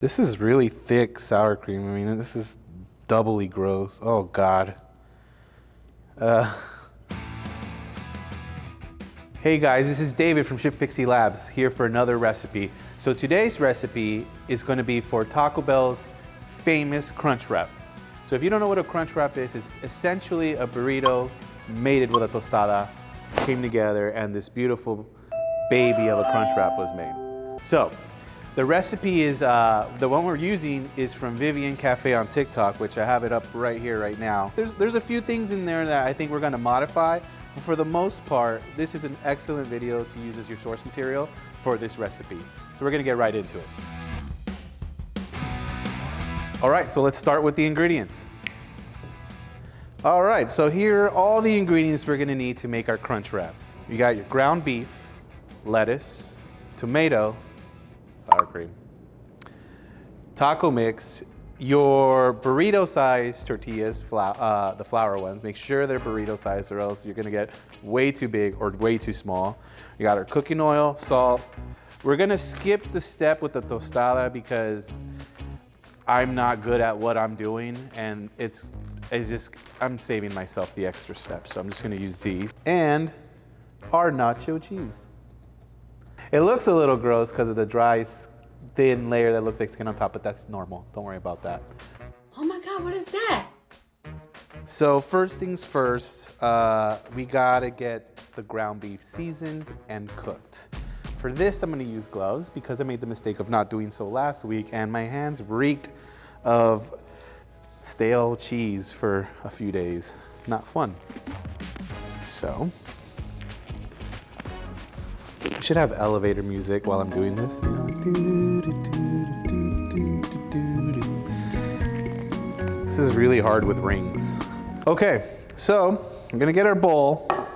This is really thick sour cream. I mean, this is doubly gross. Oh, God. Hey guys, this is David from ShiftPixy Labs here for another recipe. So today's recipe is going to be for Taco Bell's famous crunch wrap. So if you don't know what a crunch wrap is, it's essentially a burrito mated with a tostada, came together, and this beautiful baby of a crunch wrap was made. So the recipe is, the one we're using is from Vivian Cafe on TikTok, which I have it up right here, right now. There's a few things in there that I think we're gonna modify. But for the most part, this is an excellent video to use as your source material for this recipe. So we're gonna get right into it. All right, so let's start with the ingredients. All right, so here are all the ingredients we're gonna need to make our crunch wrap. You got your ground beef, lettuce, tomato, sour cream, taco mix, your burrito size tortillas, the flour ones. Make sure they're burrito size or else you're gonna get way too big or way too small. You got our cooking oil, salt. We're gonna skip the step with the tostada because I'm not good at what I'm doing and I'm saving myself the extra step. So I'm just gonna use these. And our nacho cheese. It looks a little gross because of the dry, thin layer that looks like skin on top, but that's normal. Don't worry about that. Oh my God, what is that? So first things first, we gotta get the ground beef seasoned and cooked. For this, I'm gonna use gloves because I made the mistake of not doing so last week and my hands reeked of stale cheese for a few days. Not fun. So, I should have elevator music while I'm doing this. This is really hard with rings. Okay, so I'm gonna get our bowl of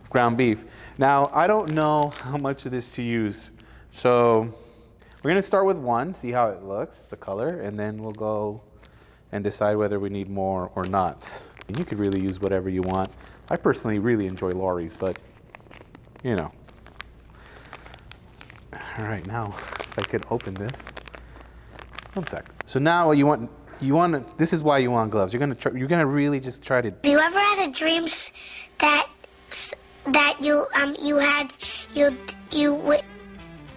ground beef. Now, I don't know how much of this to use. So we're gonna start with one, see how it looks, the color, and then we'll go and decide whether we need more or not. You could really use whatever you want. I personally really enjoy Lori's, but you know. All right, now if I could open this. One sec. So now what you want. This is why you want gloves. You're gonna really just try to. Have you ever had a dream that you would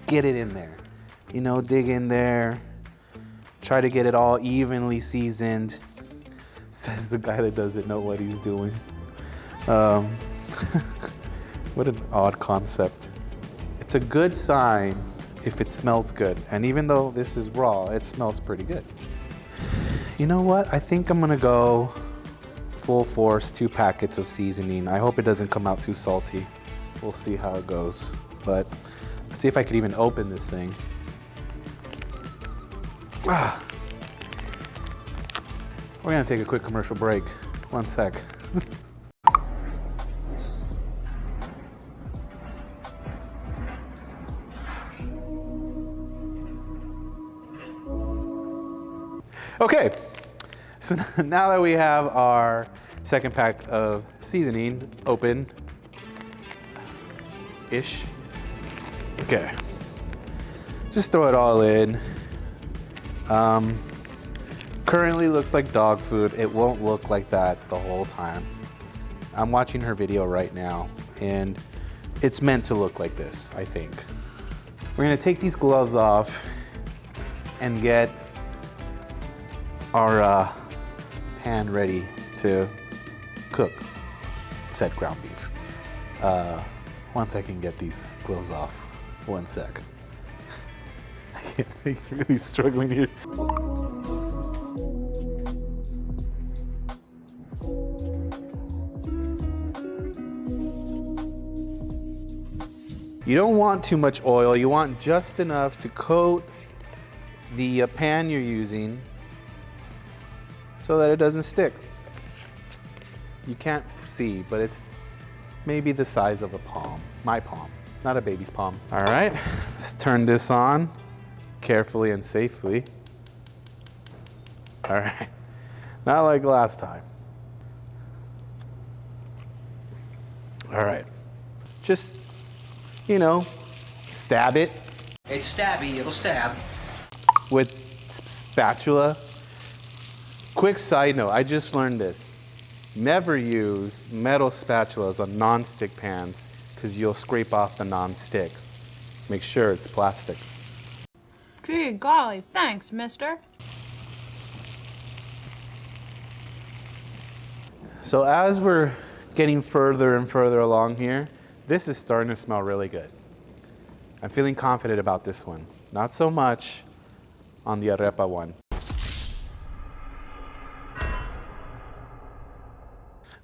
Get it in there. You know, dig in there. Try to get it all evenly seasoned. Says the guy that doesn't know what he's doing. What an odd concept. It's a good sign if it smells good. And even though this is raw, it smells pretty good. You know what? I think I'm gonna go full force, 2 packets of seasoning. I hope it doesn't come out too salty. We'll see how it goes. But let's see if I could even open this thing. We're gonna take a quick commercial break. One sec. Okay, so now that we have our second pack of seasoning open-ish. Okay, just throw it all in. Currently looks like dog food. It won't look like that the whole time. I'm watching her video right now and it's meant to look like this, I think. We're gonna take these gloves off and get our pan ready to cook said ground beef. Once I can get these gloves off. One sec. I'm really struggling here. You don't want too much oil. You want just enough to coat the pan you're using so that it doesn't stick. You can't see, but it's maybe the size of a palm. My palm, not a baby's palm. All right, let's turn this on carefully and safely. All right, not like last time. All right, just, you know, stab it. It's stabby, it'll stab. With spatula. Quick side note, I just learned this. Never use metal spatulas on non-stick pans because you'll scrape off the non-stick. Make sure it's plastic. Gee golly, thanks, mister. So as we're getting further and further along here, this is starting to smell really good. I'm feeling confident about this one. Not so much on the arepa one.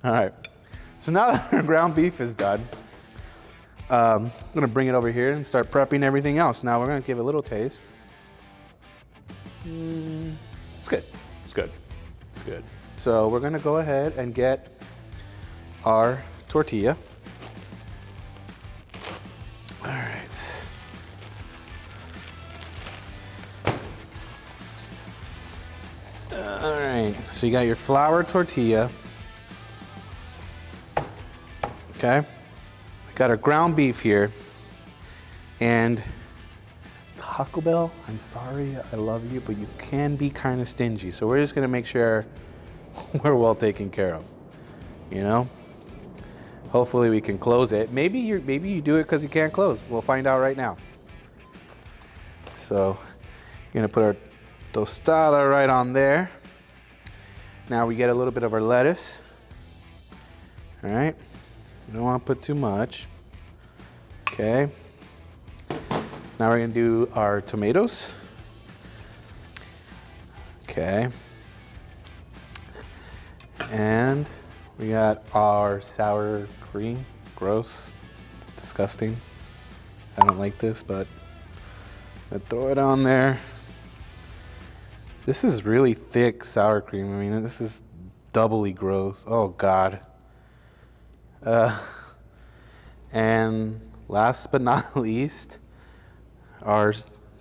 All right, so now that our ground beef is done, I'm gonna bring it over here and start prepping everything else. Now we're gonna give it a little taste. It's good, it's good, it's good. So we're gonna go ahead and get our tortilla. All right. All right, so you got your flour tortilla. Okay, got our ground beef here, and Taco Bell, I'm sorry, I love you, but you can be kind of stingy. So we're just gonna make sure we're well taken care of, you know? Hopefully we can close it. Maybe you do it because you can't close. We'll find out right now. So we're gonna put our tostada right on there. Now we get a little bit of our lettuce. All right. We don't want to put too much. Okay. Now we're gonna do our tomatoes. Okay. And we got our sour cream. Gross. Disgusting. I don't like this, but I'm gonna throw it on there. This is really thick sour cream. I mean, this is doubly gross. Oh God. And last but not least, our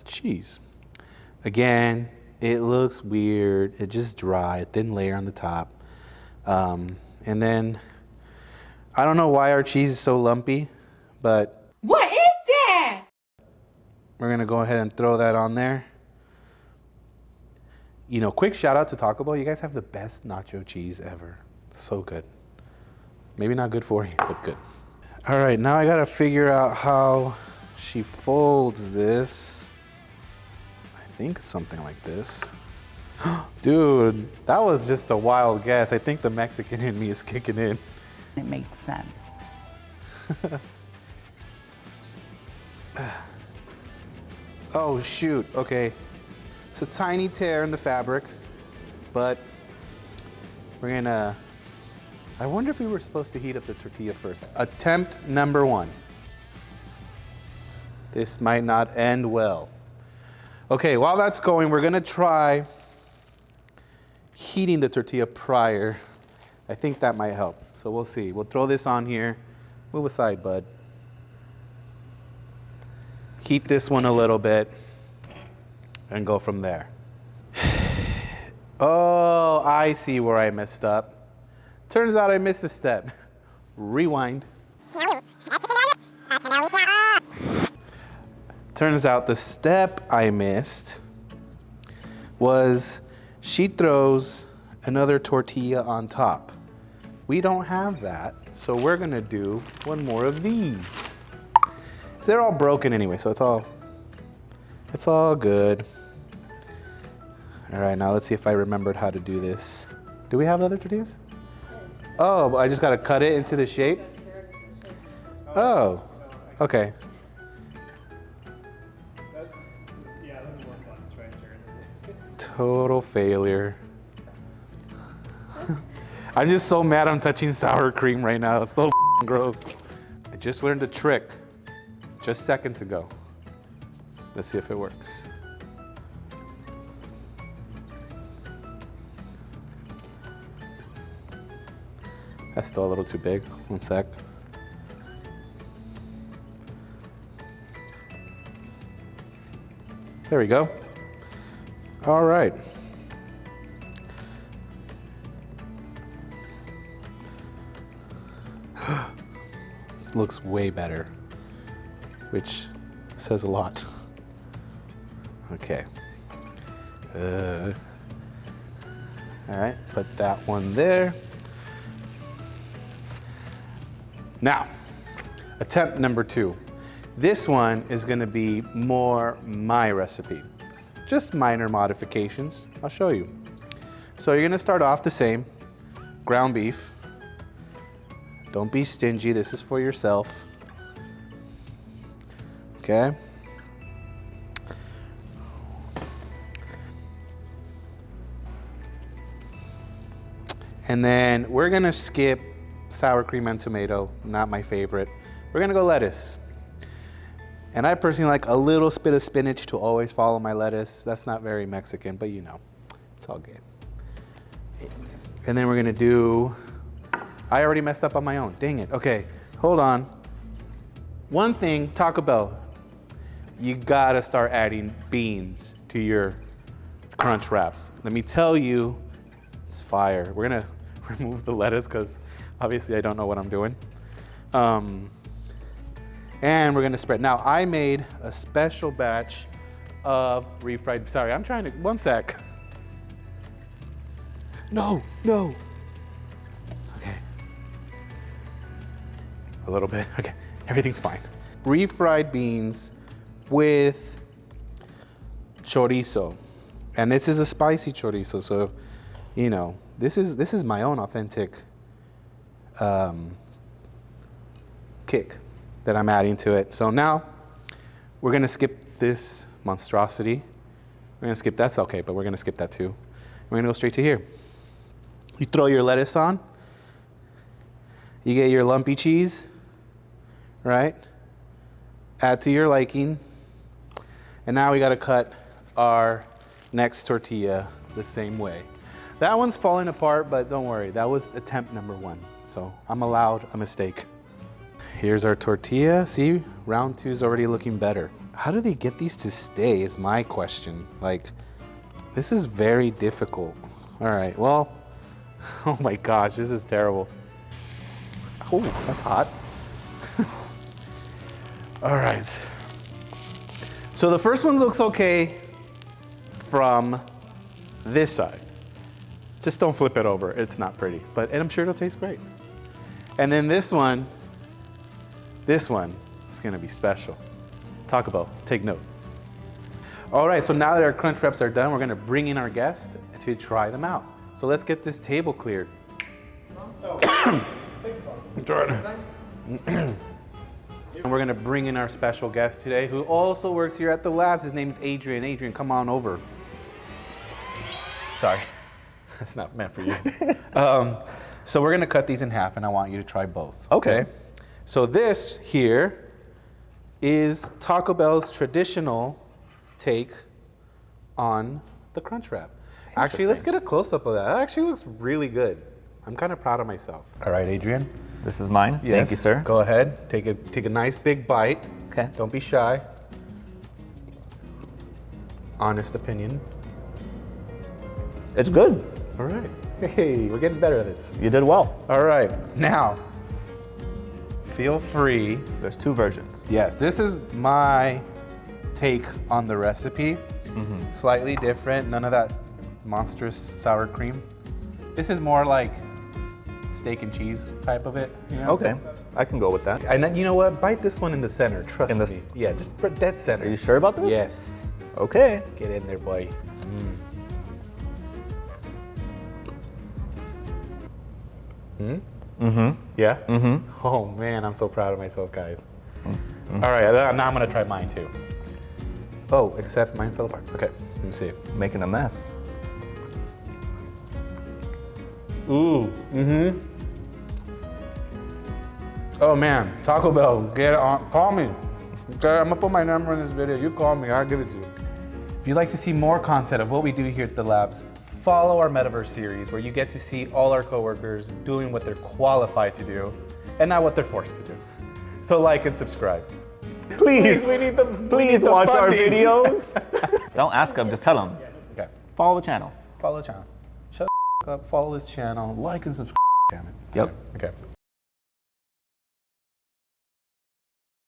cheese. Again, it looks weird. It's just dry, a thin layer on the top. And then, I don't know why our cheese is so lumpy, but What is that? we're gonna go ahead and throw that on there. You know, quick shout out to Taco Bell. You guys have the best nacho cheese ever. So good. Maybe not good for you, but good. All right, now I gotta figure out how she folds this. I think something like this. Dude, that was just a wild guess. I think the Mexican in me is kicking in. It makes sense. Oh shoot, okay. It's a tiny tear in the fabric, but we're gonna, I wonder if we were supposed to heat up the tortilla first. Attempt number 1. This might not end well. Okay, while that's going, we're gonna try heating the tortilla prior. I think that might help. So we'll see. We'll throw this on here. Move aside, bud. Heat this one a little bit and go from there. Oh, I see where I messed up. Turns out I missed a step. Rewind. Turns out the step I missed was she throws another tortilla on top. We don't have that, so we're gonna do one more of these. They're all broken anyway, so it's all good. All right, now let's see if I remembered how to do this. Do we have the other tortillas? Oh, I just gotta cut it into the shape? Oh, okay. Total failure. I'm just so mad I'm touching sour cream right now. It's so gross. I just learned a trick just seconds ago. Let's see if it works. That's still a little too big. One sec. There we go. All right. This looks way better, which says a lot. Okay. All right, put that one there. Now, attempt number 2. This one is gonna be more my recipe. Just minor modifications, I'll show you. So you're gonna start off the same, ground beef. Don't be stingy, this is for yourself. Okay. And then we're gonna skip sour cream and tomato, not my favorite. We're gonna go lettuce. And I personally like a little bit of spinach to always follow my lettuce. That's not very Mexican, but you know, it's all good. And then we're gonna do, I already messed up on my own, dang it. Okay, hold on. One thing, Taco Bell, you gotta start adding beans to your crunch wraps. Let me tell you, it's fire. We're gonna remove the lettuce because obviously I don't know what I'm doing. And we're gonna spread. Now I made a special batch of refried, sorry, I'm trying to, one sec. No. Okay. A little bit, okay, everything's fine. Refried beans with chorizo. And this is a spicy chorizo, so, you know, this is my own authentic kick that I'm adding to it. So now we're gonna skip this monstrosity. We're gonna skip, that's okay, but we're gonna skip that too. We're gonna go straight to here. You throw your lettuce on. You get your lumpy cheese, right? Add to your liking. And now we gotta cut our next tortilla the same way. That one's falling apart, but don't worry, that was attempt number 1. So I'm allowed a mistake. Here's our tortilla. See, round 2 is already looking better. How do they get these to stay is my question. Like, this is very difficult. All right, well, oh my gosh, this is terrible. Oh, that's hot. All right. So the first one looks okay from this side. Just don't flip it over, it's not pretty, and I'm sure it'll taste great. And then this one is gonna be special. Taco Bell, take note. All right, so now that our crunch wraps are done, we're gonna bring in our guest to try them out. So let's get this table cleared. And we're gonna bring in our special guest today, who also works here at the labs. His name is Adrian. Adrian, come on over. Sorry, that's not meant for you. So we're gonna cut these in half, and I want you to try both. Okay. So this here is Taco Bell's traditional take on the crunch wrap. Actually, let's get a close-up of that. That actually looks really good. I'm kind of proud of myself. All right, Adrian. This is mine. Yes, Thank you, sir. Go ahead. Take a nice big bite. Okay. Don't be shy. Honest opinion. It's good. All right. Hey, we're getting better at this. You did well. All right. Now, feel free. There's 2 versions. Yes, this is my take on the recipe. Slightly different. None of that monstrous sour cream. This is more like steak and cheese type of it. You know? Okay, I can go with that. And then, you know what? Bite this one in the center. Trust me. Yeah, just dead center. Are you sure about this? Yes. Okay. Get in there, boy. Yeah? Oh man, I'm so proud of myself, guys. All right, now I'm gonna try mine too. Oh, except mine fell apart. Okay, let me see. Making a mess. Ooh, Oh man, Taco Bell, get on, call me. Okay, I'm gonna put my number in this video. You call me, I'll give it to you. If you'd like to see more content of what we do here at the labs, follow our Metaverse series where you get to see all our coworkers doing what they're qualified to do and not what they're forced to do. So like and subscribe. Please, we need the please watch our videos. Don't ask them, just tell them. Okay, Follow the channel. follow the channel. Shut the up, follow this channel, like and subscribe. Damn it. Yep. Okay.